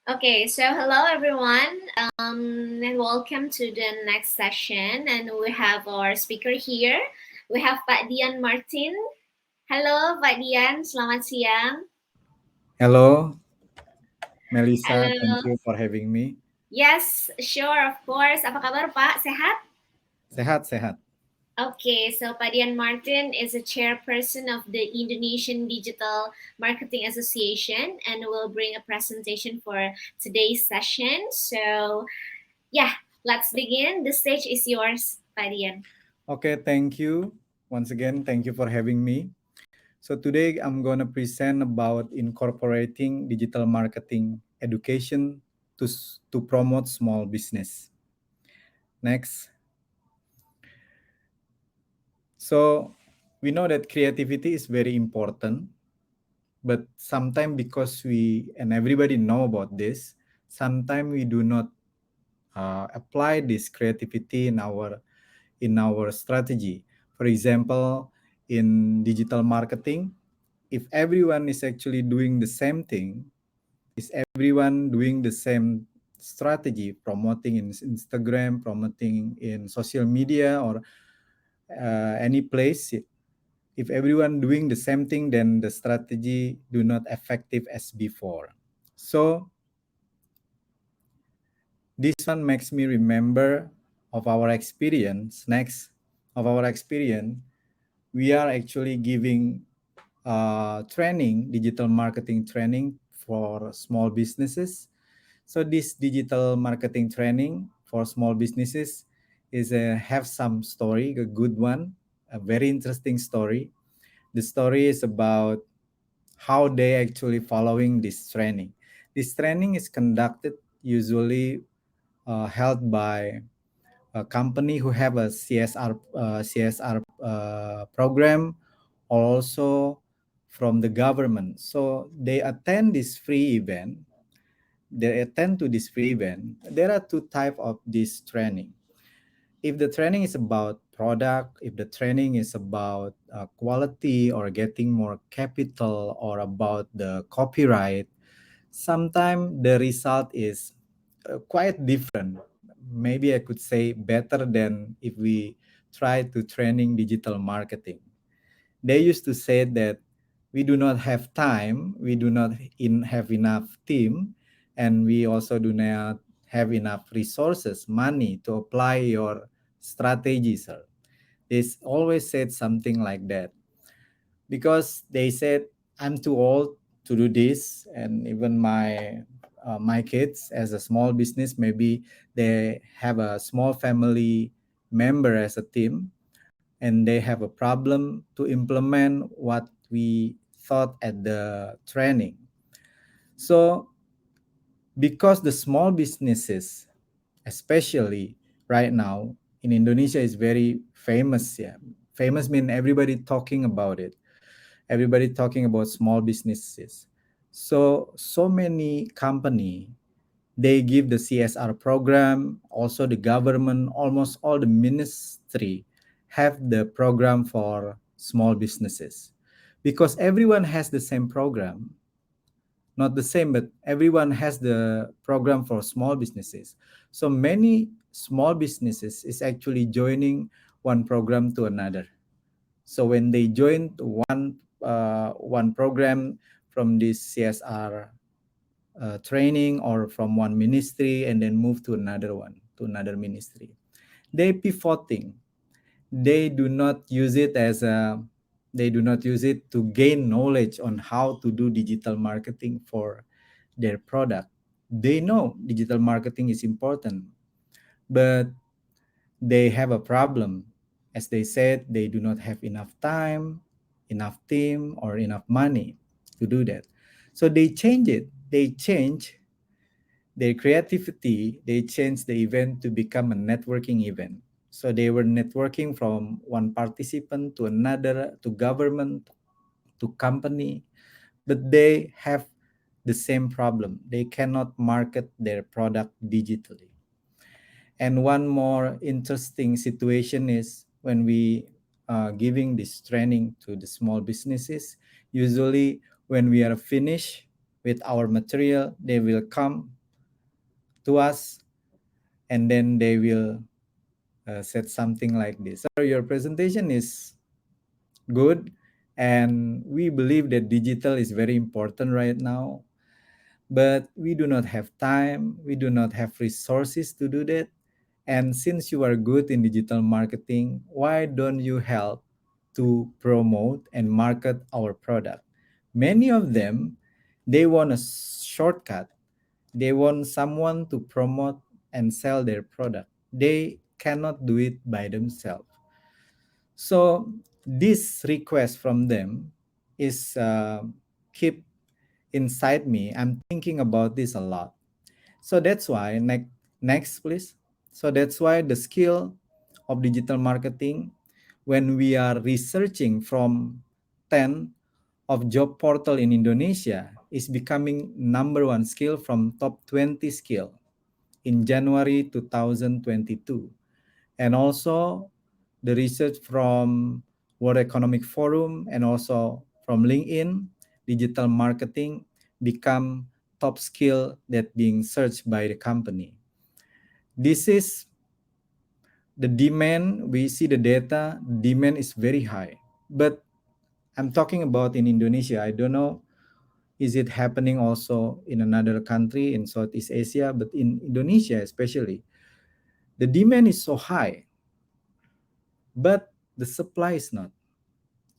Okay, so hello everyone, and welcome to the next session. And we have our speaker here. We have Pak Dian Martin. Hello, Pak Dian. Selamat siang. Hello, Melissa. Thank Halo. you for having me. Yes, sure, of course. Apa kabar, Pak? Sehat? Sehat. Okay, so Pak Dian Martin is a chairperson of the Indonesian Digital Marketing Association and will bring a presentation for today's session. So, yeah, let's begin. The stage is yours, Pak Dian. Okay, thank you. Once again, thank you for having me. So today I'm going to present about incorporating digital marketing education to promote small business. Next. So we know that creativity is very important, but sometimes because and everybody know about this, sometimes we do not apply this creativity in our strategy. For example, in digital marketing, if everyone is actually doing the same thing, is everyone doing the same strategy, promoting in Instagram, promoting in social media, or any place, if everyone doing the same thing, then the strategy do not effective as before. So this one makes me remember of our experience. Next, of our experience, we are actually giving training, digital marketing training for small businesses. So this digital marketing training for small businesses is have some story, a good one, a very interesting story. The story is about how they actually following this training. This training is conducted usually held by a company who have a CSR program, or also from the government. So they attend this free event. They attend to this free event. There are two type of this training. If the training is about product, if the training is about quality or getting more capital or about the copyright, sometimes the result is quite different. Maybe I could say better than if we try to training digital marketing. They used to say that we do not have time, we do not have enough team, and we also do not have enough resources, money to apply your strategy, sir. They always said something like that because they said I'm too old to do this, and even my kids as a small business, maybe they have a small family member as a team, and they have a problem to implement what we thought at the training. So because the small businesses, especially right now in Indonesia, is very famous. Yeah, famous mean everybody talking about it, everybody talking about small businesses. So many company, they give the CSR program, also the government, almost all the ministry have the program for small businesses, because everyone has the same program, not the same, but everyone has the program for small businesses. So many small businesses is actually joining one program to another. So when they join to one program from this CSR training, or from one ministry and then move to another one, to another ministry, they pivoting. They do not use it as a, they do not use it to gain knowledge on how to do digital marketing for their product. They know digital marketing is important, but they have a problem. As they said, they do not have enough time, enough team, or enough money to do that. So they change it. They change their creativity. They change the event to become a networking event. So they were networking from one participant to another, to government, to company, but they have the same problem. They cannot market their product digitally. And one more interesting situation is when we giving this training to the small businesses. Usually, when we are finished, with our material. They will come to us, and then they will said something like this: "Sir, your presentation is good, and we believe that digital is very important right now, but we do not have time, we do not have resources to do that. And since you are good in digital marketing, why don't you help to promote and market our product?" Many of them, they want a shortcut. They want someone to promote and sell their product. They cannot do it by themselves. So this request from them is keep inside me. I'm thinking about this a lot. So that's why next please. So that's why the skill of digital marketing, when we are researching from 10 of job portal in Indonesia, is becoming number one skill from top 20 skill in January 2022. And also the research from World Economic Forum and also from LinkedIn, digital marketing become top skill that being searched by the company. This is the demand. We see the data, demand is very high. But I'm talking about in Indonesia. I don't know, is it happening also in another country in Southeast Asia, but in Indonesia especially, the demand is so high, but the supply is not.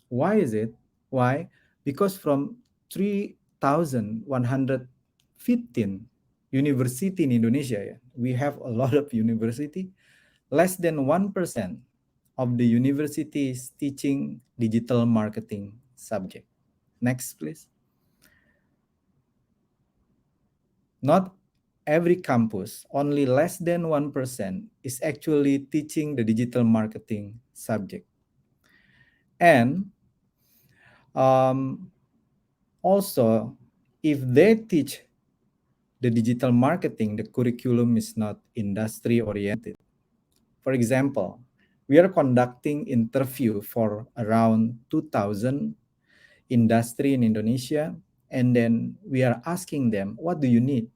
Why is it? Why? Because from 3,115 university in Indonesia, yeah, we have a lot of university. Less than 1% of the universities teaching digital marketing subject. Next, please. Not every campus, only less than 1% is actually teaching the digital marketing subject. And also, if they teach the digital marketing, the curriculum is not industry oriented. For example, we are conducting interview for around 2,000 industry in Indonesia, and then we are asking them, what do you need?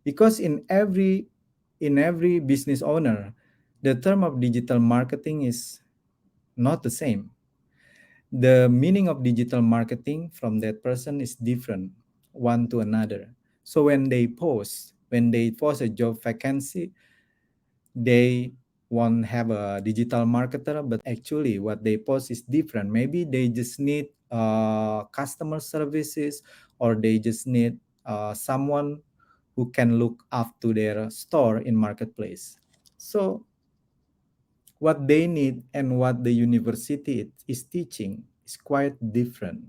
Because in every business owner, the term of digital marketing is not the same. The meaning of digital marketing from that person is different one to another. So when they post a job vacancy, they won't have a digital marketer, but actually what they post is different. Maybe they just need customer services, or they just need someone who can look after their store in marketplace. So what they need and what the university is teaching is quite different,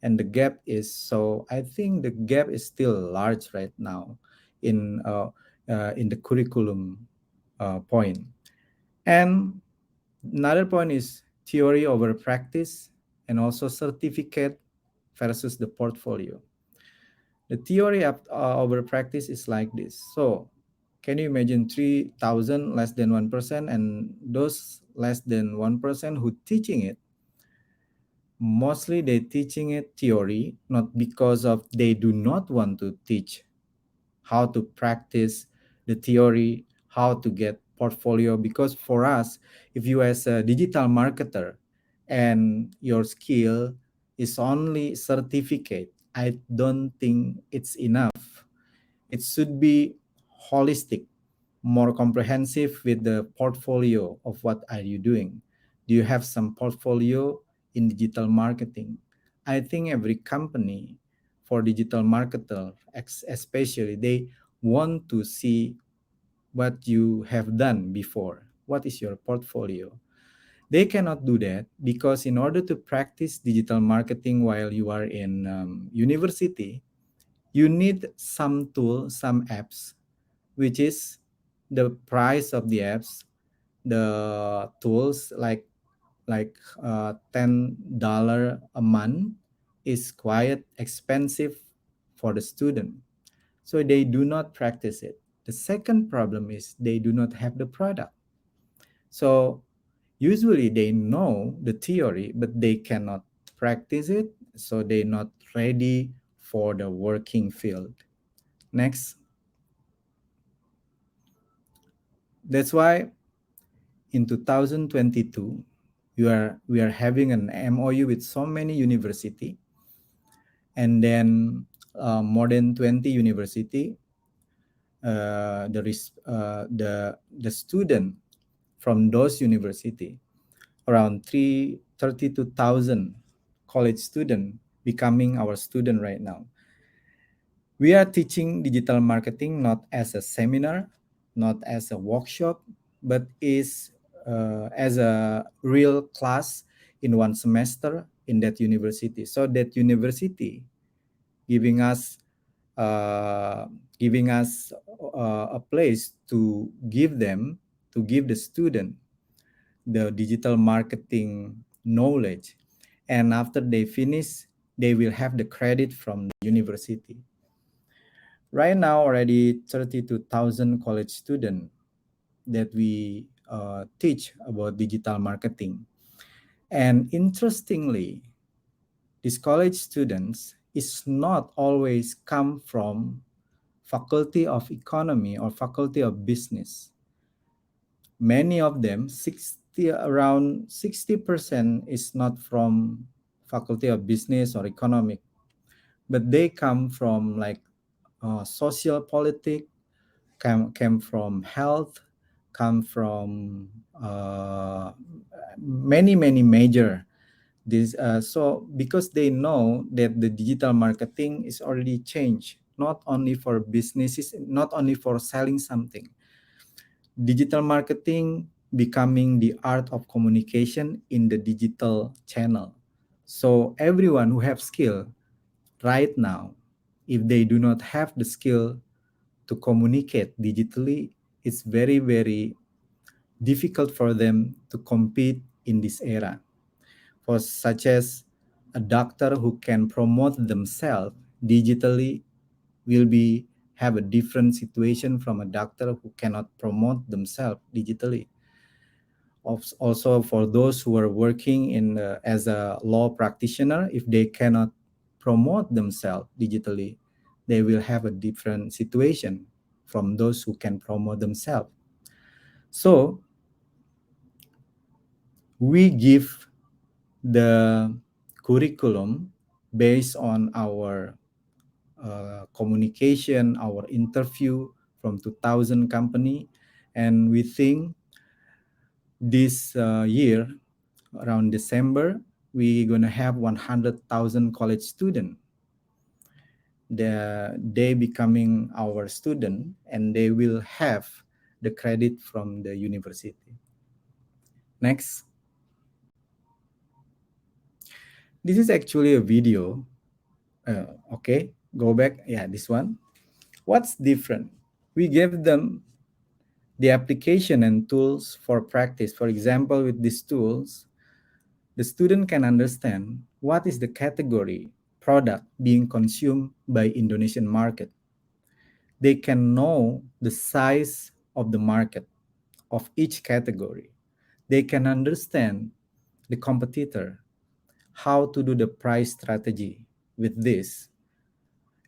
and the gap is, so I think the gap is still large right now in the curriculum point. And another point is theory over practice, and also certificate versus the portfolio. The theory over practice is like this. So can you imagine 3,000 less than 1%, and those less than 1% who teaching it, mostly they teaching it theory, not because of they do not want to teach how to practice the theory, how to get portfolio. Because for us, if you as a digital marketer and your skill is only certificate, I don't think it's enough. It should be holistic, more comprehensive with the portfolio of what are you doing. Do you have some portfolio in digital marketing? I think every company for digital marketer, especially, they want to see what you have done before. What is your portfolio? They cannot do that because in order to practice digital marketing while you are in university, you need some tool, some apps, which is the price of the apps, the tools like $10 a month is quite expensive for the student. So they do not practice it. The second problem is they do not have the product. So usually they know the theory, but they cannot practice it. So they're not ready for the working field. Next. That's why in 2022, we are having an MOU with so many university, and then more than 20 university. The student from those university, around 32,000 college student becoming our student right now. We are teaching digital marketing not as a seminar, not as a workshop, but is as a real class in one semester in that university. So that university giving us uh, giving us a place to give the student the digital marketing knowledge, and after they finish, they will have the credit from the university. Right now, already 32,000 college students that we teach about digital marketing. And interestingly, these college students is not always come from faculty of economy or faculty of business. Many of them, around 60% is not from faculty of business or economic, but they come from like social politic, came from health, come from many major this. So because they know that the digital marketing is already changed, not only for businesses, not only for selling something. Digital marketing becoming the art of communication in the digital channel. So everyone who have skill right now, if they do not have the skill to communicate digitally, it's very difficult for them to compete in this era. For such as a doctor who can promote themselves digitally will be have a different situation from a doctor who cannot promote themselves digitally. Also, for those who are working in as a law practitioner, if they cannot promote themselves digitally, they will have a different situation from those who can promote themselves. So we give the curriculum based on our communication, our interview from 2000 company, and we think this year around December we're gonna have 100,000 college student. They becoming our student, and they will have the credit from the university. Next. This is actually a video. Okay, go back. Yeah, this one. What's different? We gave them the application and tools for practice. For example, with these tools, the student can understand what is the category product being consumed by Indonesian market. They can know the size of the market of each category. They can understand the competitor, how to do the price strategy with this.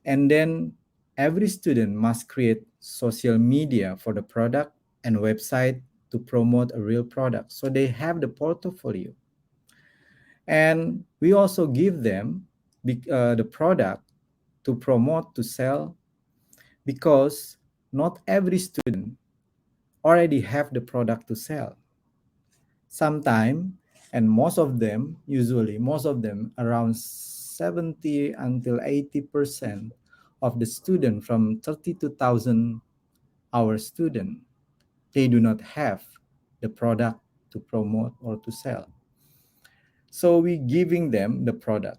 And then every student must create social media for the product and website to promote a real product. So they have the portfolio. And we also give them the product to promote, to sell, because not every student already have the product to sell. Sometime, and most of them, around 70 until 80% of the student from 32,000 our student, they do not have the product to promote or to sell. So we giving them the product.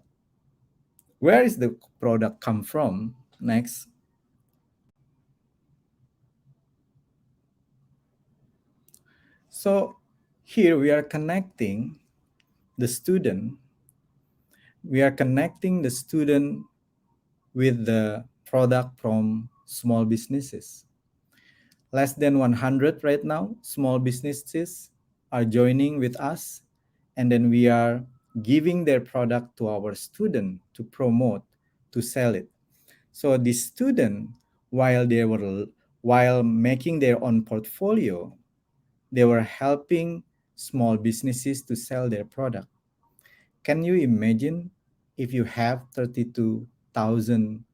Where is the product come from? Next. So here we are connecting the student. We are connecting the student with the product from small businesses. Less than 100 right now, small businesses are joining with us, and then we are giving their product to our student to promote to sell it. So the student, while making their own portfolio, they were helping small businesses to sell their product. Can you imagine if you have 32,000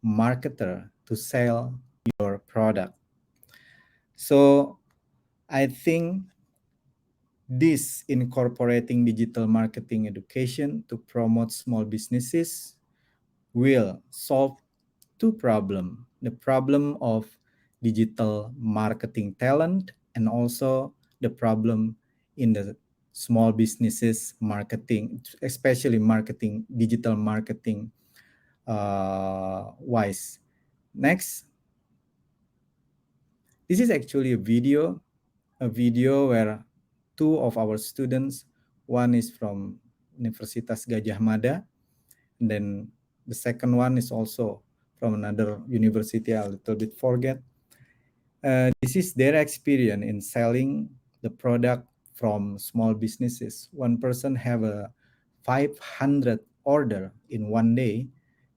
marketer to sell your product? So I think this incorporating digital marketing education to promote small businesses will solve two problems: the problem of digital marketing talent and also the problem in the small businesses marketing, especially marketing, digital marketing wise. Next, this is actually a video where two of our students, one is from Universitas Gadjah Mada, and then the second one is also from another university, I a little bit forget. This is their experience in selling the product from small businesses. One person have a 500 order in one day,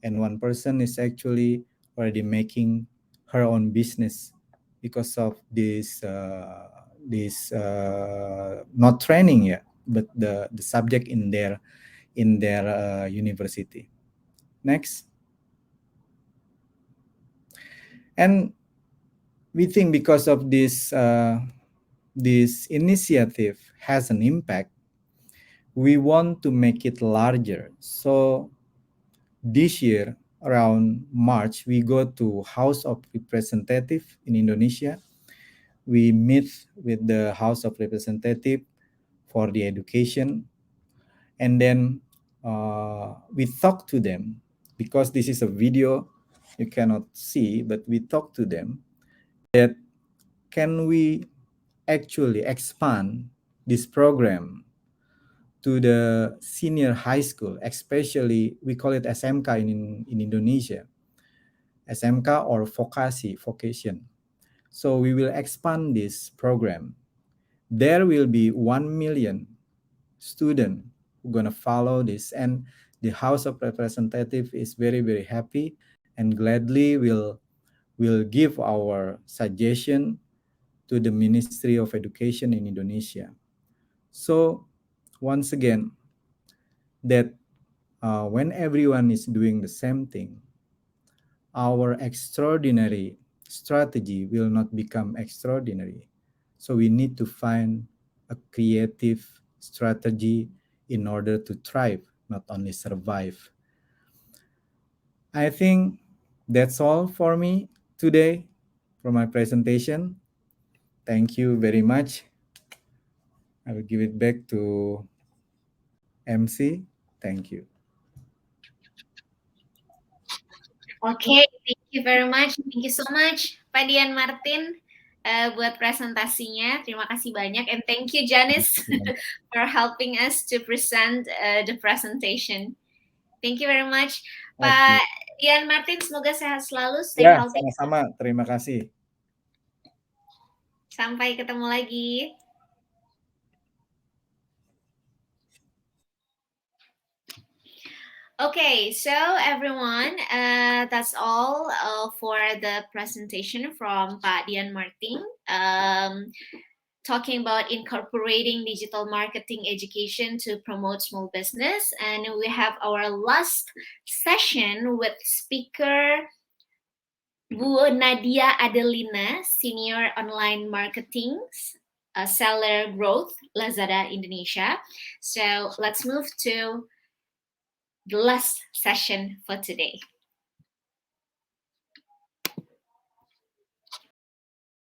and one person is actually already making her own business because of this not training yet, but the subject in their university. Next. And we think because of this initiative has an impact, we want to make it larger. So this year, around March, we go to House of Representative in Indonesia. We meet with the House of Representative for the education, and then we talk to them. Because this is a video, you cannot see, but we talk to them that can we actually expand this program to the senior high school, especially we call it SMK in Indonesia, SMK or vocation. So we will expand this program. There will be 1 million students who are going to follow this, and the House of Representatives is very, very happy and gladly will give our suggestion to the Ministry of Education in Indonesia. So once again, that when everyone is doing the same thing, our extraordinary strategy will not become extraordinary. So we need to find a creative strategy in order to thrive, not only survive. I think that's all for me today for my presentation. Thank you very much. I will give it back to MC. Thank you. Okay, thank you very much. Thank you so much, Pak Dian Martin, buat presentasinya. Terima kasih banyak. And thank you, Janice, for helping us to present the presentation. Thank you very much. Pak Dian Martin, semoga sehat selalu. Stay healthy. Sama-sama. Terima kasih. Sampai ketemu lagi. Okay, so everyone, that's all for the presentation from Pak Dian Martin, talking about incorporating digital marketing education to promote small business. And we have our last session with speaker Bu Nadia Adelina, Senior Online Marketing Seller Growth, Lazada Indonesia. So let's move to the last session for today.